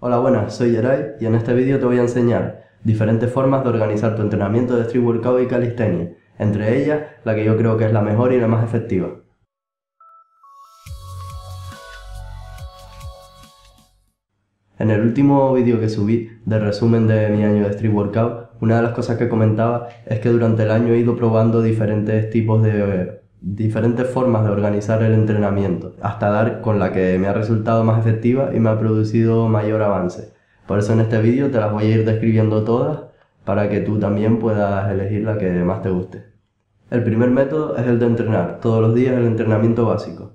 Hola, buenas, soy Yeray y en este vídeo te voy a enseñar diferentes formas de organizar tu entrenamiento de street workout y calistenia, entre ellas la que yo creo que es la mejor y la más efectiva. En el último vídeo que subí de resumen de mi año de street workout, una de las cosas que comentaba es que durante el año he ido probando diferentes formas de organizar el entrenamiento, hasta dar con la que me ha resultado más efectiva y me ha producido mayor avance. Por eso en este vídeo te las voy a ir describiendo todas para que tú también puedas elegir la que más te guste. El primer método es el de entrenar todos los días el entrenamiento básico.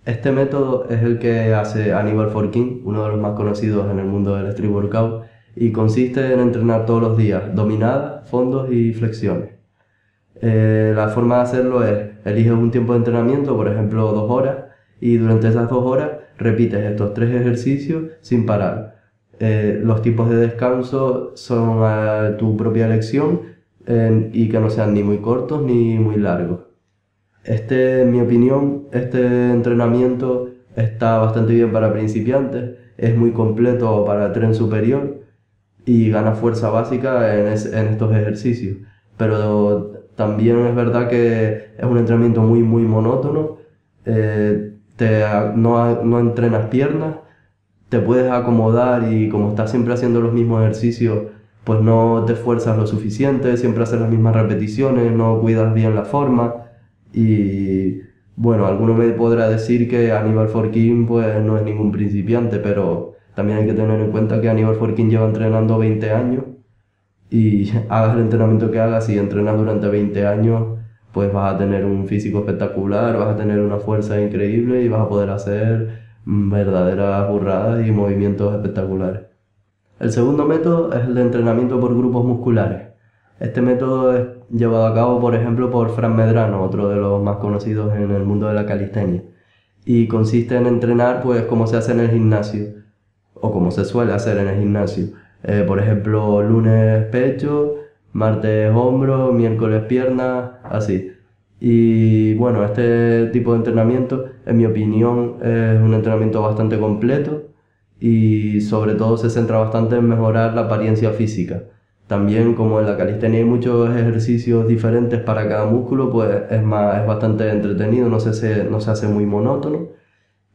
Este método es el que hace Hannibal Forkin, uno de los más conocidos en el mundo del street workout, y consiste en entrenar todos los días dominadas, fondos y flexiones. La forma de hacerlo es, eliges un tiempo de entrenamiento, por ejemplo 2 horas, y durante esas 2 horas repites estos 3 ejercicios sin parar. Los tipos de descanso son a tu propia elección y que no sean ni muy cortos ni muy largos. En mi opinión, este entrenamiento está bastante bien para principiantes, es muy completo para el tren superior y gana fuerza básica en estos ejercicios. Pero también es verdad que es un entrenamiento muy monótono, no entrenas piernas, te puedes acomodar y como estás siempre haciendo los mismos ejercicios, pues no te esfuerzas lo suficiente, siempre haces las mismas repeticiones, no cuidas bien la forma. Y bueno, alguno me podrá decir que Hannibal Forkin pues no es ningún principiante, pero también hay que tener en cuenta que Hannibal Forkin lleva entrenando 20 años y hagas el entrenamiento que hagas, si entrenas durante 20 años pues vas a tener un físico espectacular, vas a tener una fuerza increíble y vas a poder hacer verdaderas burradas y movimientos espectaculares. El segundo método es el de entrenamiento por grupos musculares. Este método es llevado a cabo, por ejemplo, por Fran Medrano, otro de los más conocidos en el mundo de la calistenia, y consiste en entrenar pues como se hace en el gimnasio, o como se suele hacer en el gimnasio. Por ejemplo, lunes pecho, martes hombro, miércoles piernas, así. Y bueno, este tipo de entrenamiento, en mi opinión, es un entrenamiento bastante completo y sobre todo se centra bastante en mejorar la apariencia física. También, como en la calistenia hay muchos ejercicios diferentes para cada músculo, pues es bastante entretenido, no se hace muy monótono.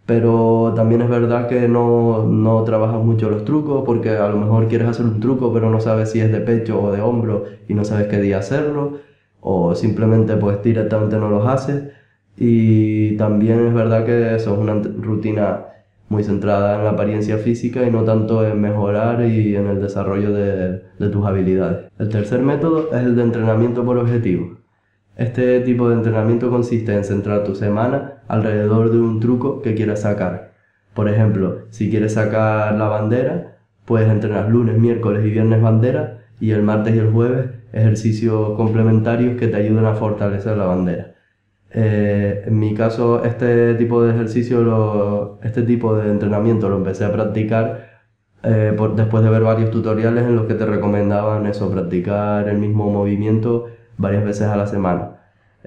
Pero también es verdad que no trabajas mucho los trucos, porque a lo mejor quieres hacer un truco pero no sabes si es de pecho o de hombro y no sabes qué día hacerlo, o simplemente pues directamente no los haces. Y también es verdad que eso es una rutina muy centrada en la apariencia física y no tanto en mejorar y en el desarrollo de tus habilidades. El tercer método es el de entrenamiento por objetivos. Este tipo de entrenamiento consiste en centrar tu semana alrededor de un truco que quieras sacar. Por ejemplo, si quieres sacar la bandera, puedes entrenar lunes, miércoles y viernes bandera y el martes y el jueves ejercicios complementarios que te ayuden a fortalecer la bandera. En mi caso, este tipo de entrenamiento lo empecé a practicar después de ver varios tutoriales en los que te recomendaban eso, practicar el mismo movimiento varias veces a la semana.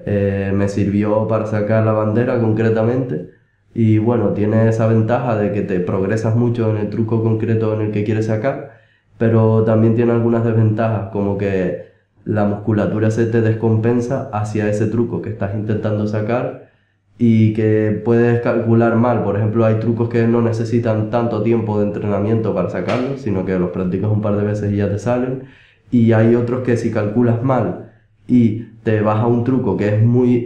Me sirvió para sacar la bandera concretamente y bueno, tiene esa ventaja de que te progresas mucho en el truco concreto en el que quieres sacar, pero también tiene algunas desventajas, como que la musculatura se te descompensa hacia ese truco que estás intentando sacar y que puedes calcular mal. Por ejemplo, hay trucos que no necesitan tanto tiempo de entrenamiento para sacarlos, sino que los practicas un par de veces y ya te salen, y hay otros que si calculas mal y te vas a un truco que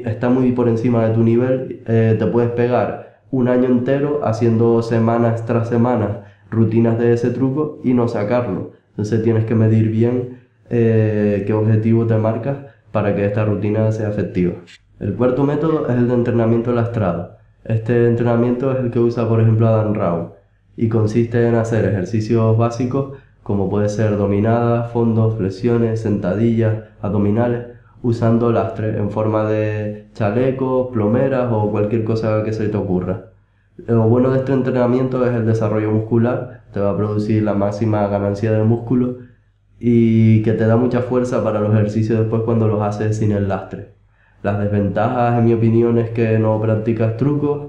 está muy por encima de tu nivel, te puedes pegar un año entero haciendo semanas tras semanas rutinas de ese truco y no sacarlo. Entonces tienes que medir bien qué objetivo te marcas para que esta rutina sea efectiva. El cuarto método es el de entrenamiento lastrado. Este entrenamiento es el que usa, por ejemplo, Dan Rao y consiste en hacer ejercicios básicos como puede ser dominadas, fondos, flexiones, sentadillas, abdominales, usando lastre en forma de chalecos, plomeras o cualquier cosa que se te ocurra. Lo bueno de este entrenamiento es el desarrollo muscular, te va a producir la máxima ganancia de músculo y que te da mucha fuerza para los ejercicios después cuando los haces sin el lastre. Las desventajas, en mi opinión, es que no practicas trucos,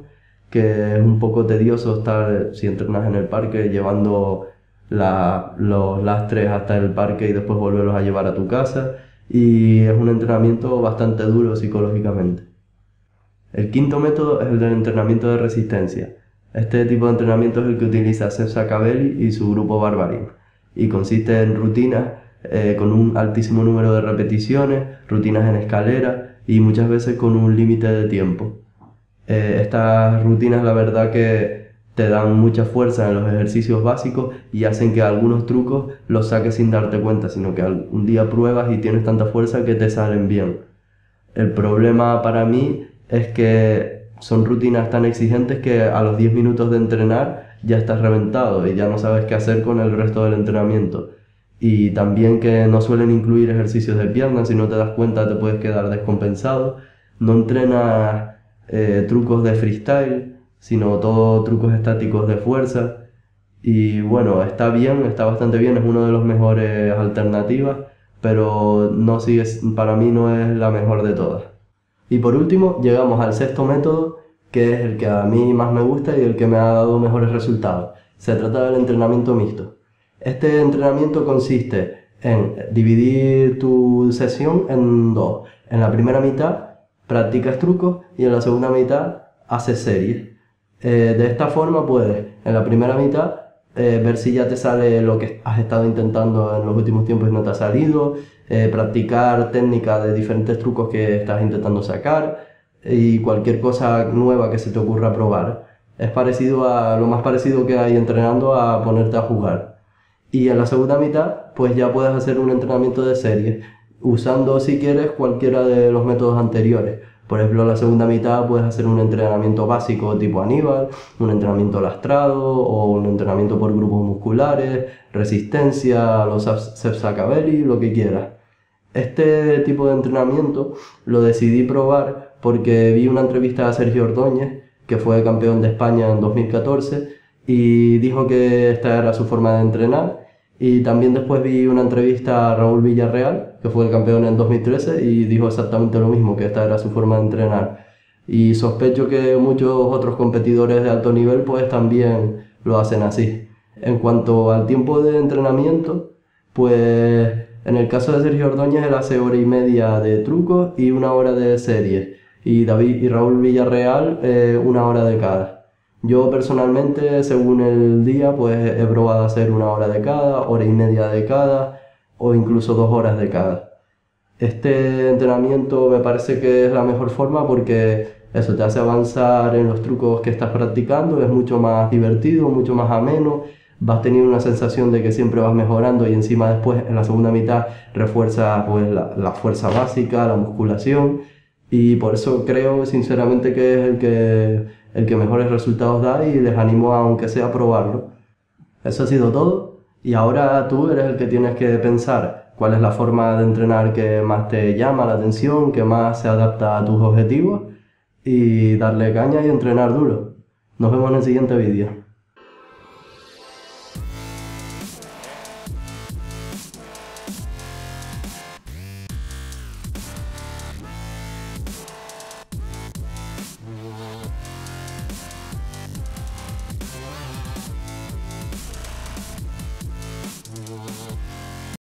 que es un poco tedioso estar, si entrenas en el parque, llevando los lastres hasta el parque y después volverlos a llevar a tu casa, y es un entrenamiento bastante duro psicológicamente. El quinto método es el del entrenamiento de resistencia. Este tipo de entrenamiento es el que utiliza Seb Sakabeli y su grupo Barbarian, y consiste en rutinas con un altísimo número de repeticiones, rutinas en escalera y muchas veces con un límite de tiempo. Estas rutinas, la verdad, que te dan mucha fuerza en los ejercicios básicos y hacen que algunos trucos los saques sin darte cuenta, sino que un día pruebas y tienes tanta fuerza que te salen bien. El problema para mí es que son rutinas tan exigentes que a los 10 minutos de entrenar ya estás reventado y ya no sabes qué hacer con el resto del entrenamiento. Y también que no suelen incluir ejercicios de piernas, si no te das cuenta te puedes quedar descompensado. No entrenas trucos de freestyle, sino todo trucos estáticos de fuerza. Y bueno, está bien, está bastante bien, es una de las mejores alternativas, pero no para mí no es la mejor de todas. Y por último, llegamos al sexto método, que es el que a mí más me gusta y el que me ha dado mejores resultados. Se trata del entrenamiento mixto. Este entrenamiento consiste en dividir tu sesión en dos. En la primera mitad practicas trucos y en la segunda mitad haces series. De esta forma puedes, en la primera mitad, ver si ya te sale lo que has estado intentando en los últimos tiempos y no te ha salido, practicar técnicas de diferentes trucos que estás intentando sacar y cualquier cosa nueva que se te ocurra probar. Es parecido a lo más parecido que hay entrenando a ponerte a jugar. Y en la segunda mitad, pues ya puedes hacer un entrenamiento de serie, usando si quieres cualquiera de los métodos anteriores. Por ejemplo, en la segunda mitad puedes hacer un entrenamiento básico tipo Aníbal, un entrenamiento lastrado o un entrenamiento por grupos musculares, resistencia, los Seb Sakabeli, lo que quieras. Este tipo de entrenamiento lo decidí probar porque vi una entrevista a Sergio Ordóñez, que fue campeón de España en 2014, y dijo que esta era su forma de entrenar. Y también después vi una entrevista a Raúl Villarreal, que fue el campeón en 2013, y dijo exactamente lo mismo, que esta era su forma de entrenar. Y sospecho que muchos otros competidores de alto nivel pues también lo hacen así. En cuanto al tiempo de entrenamiento, pues en el caso de Sergio Ordóñez él hace 1 hora y media de trucos y 1 hora de series. Y David y Raúl Villarreal 1 hora de cada. Yo personalmente, según el día, pues he probado hacer 1 hora de cada, 1 hora y media de cada o incluso 2 horas de cada. Este entrenamiento me parece que es la mejor forma porque eso te hace avanzar en los trucos que estás practicando, es mucho más divertido, mucho más ameno, vas teniendo una sensación de que siempre vas mejorando y encima después en la segunda mitad refuerzas pues la fuerza básica, la musculación, y por eso creo sinceramente que es el que mejores resultados da y les animo aunque sea a probarlo. Eso ha sido todo y ahora tú eres el que tienes que pensar cuál es la forma de entrenar que más te llama la atención, que más se adapta a tus objetivos y darle caña y entrenar duro. Nos vemos en el siguiente vídeo.